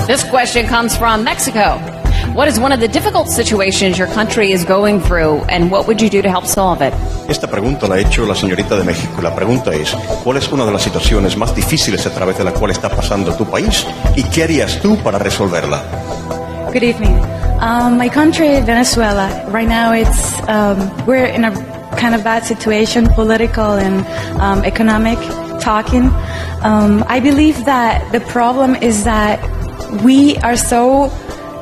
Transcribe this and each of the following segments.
This question comes from Mexico. What is one of the difficult situations your country is going through, and what would you do to help solve it? Esta pregunta la ha hecho la señorita de México. La pregunta es, ¿cuál es una de las situaciones más difíciles a través de la cual está pasando tu país? ¿Y qué harías tú para resolverla? Good evening. My country, Venezuela, right now we're in a kind of bad situation, political and economic talking. I believe that the problem is that we are so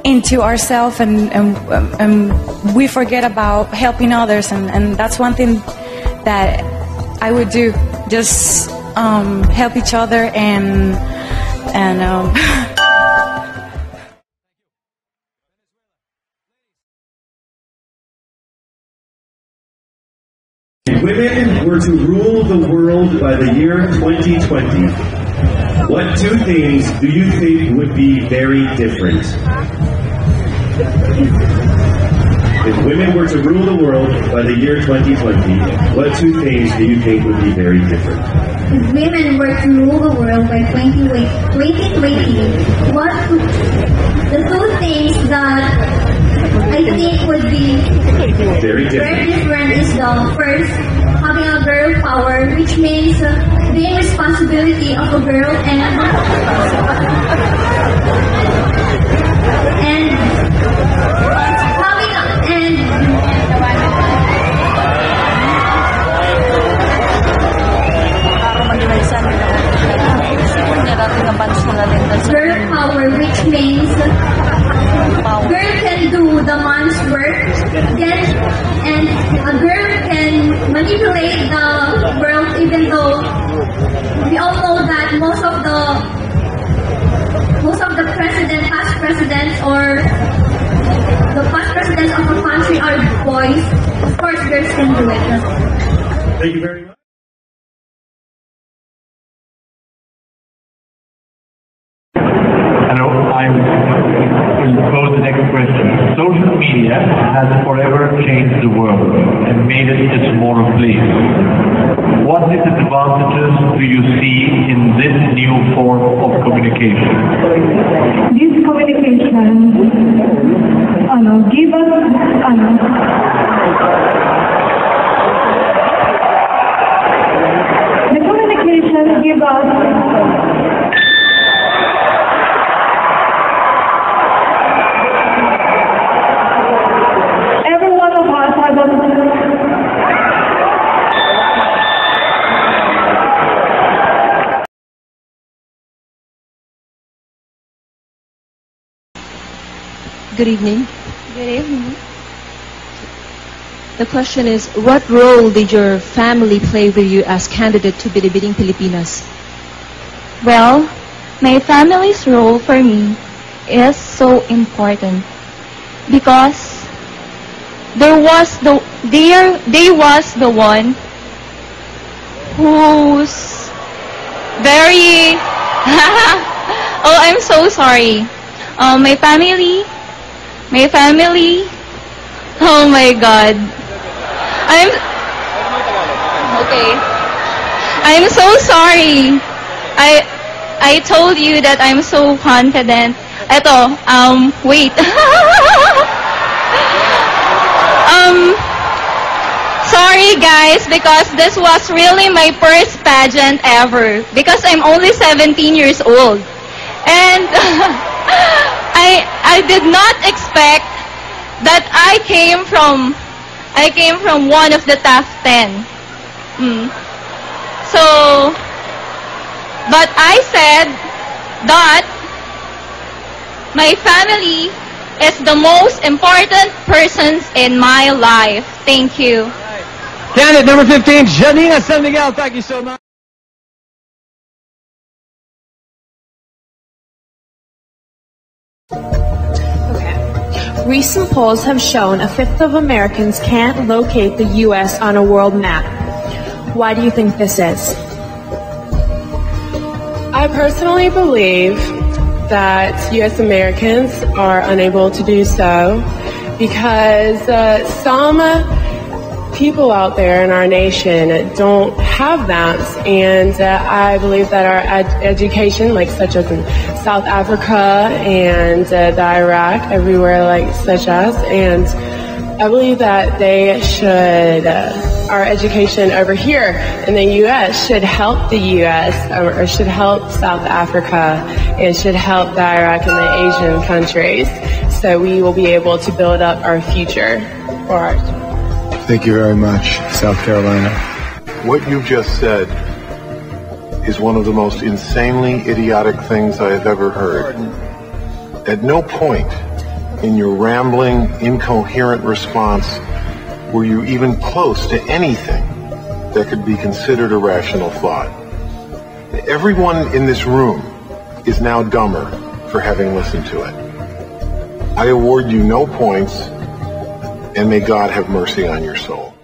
into ourselves and we forget about helping others, and that's one thing that I would do, just help each other and If women were to rule the world by the year 2020, what two things do you think would be very different? If women were to rule the world by the year 2020, what two things do you think would be very different? If women were to rule the world by 2020, the two things that I think would be very different is the first, having a girl power, which means being responsibility of a girl and girl power, which means girl can do the man's work, and a girl can manipulate the world, even though we all know that most of the past presidents or the past presidents of the country are boys. Of course, girls can do it. Thank you very much. Hello, I will pose the next question. Social media has forever changed the world and made it a smaller place. What disadvantages do you see in this new form of communication? This communication give us the communication give us Good evening. Good evening. The question is, what role did your family play with you as candidate to Binibining Pilipinas? Well, my family's role for me is so important because they was the one who's very oh, I'm so sorry. My family, oh my God. I'm so sorry. I told you that I'm so confident. Eto, wait. Sorry guys, because this was really my first pageant ever. Because I'm only 17 years old. And I did not expect that I came from one of the top 10. So, but I said that my family is the most important persons in my life. Thank you. Candidate number 15, Janina San Miguel. Thank you so much. Recent polls have shown a fifth of Americans can't locate the U.S. on a world map. Why do you think this is? I personally believe that U.S. Americans are unable to do so because some people out there in our nation don't have that, and I believe that our education, like such as in South Africa and the Iraq, everywhere like such as, and I believe that they should, our education over here in the U.S. should help the U.S. or should help South Africa and should help the Iraq and the Asian countries, so we will be able to build up our future for our Thank you very much, South Carolina. What you just said is one of the most insanely idiotic things I have ever heard. At no point in your rambling, incoherent response were you even close to anything that could be considered a rational thought. Everyone in this room is now dumber for having listened to it. I award you no points, and may God have mercy on your soul.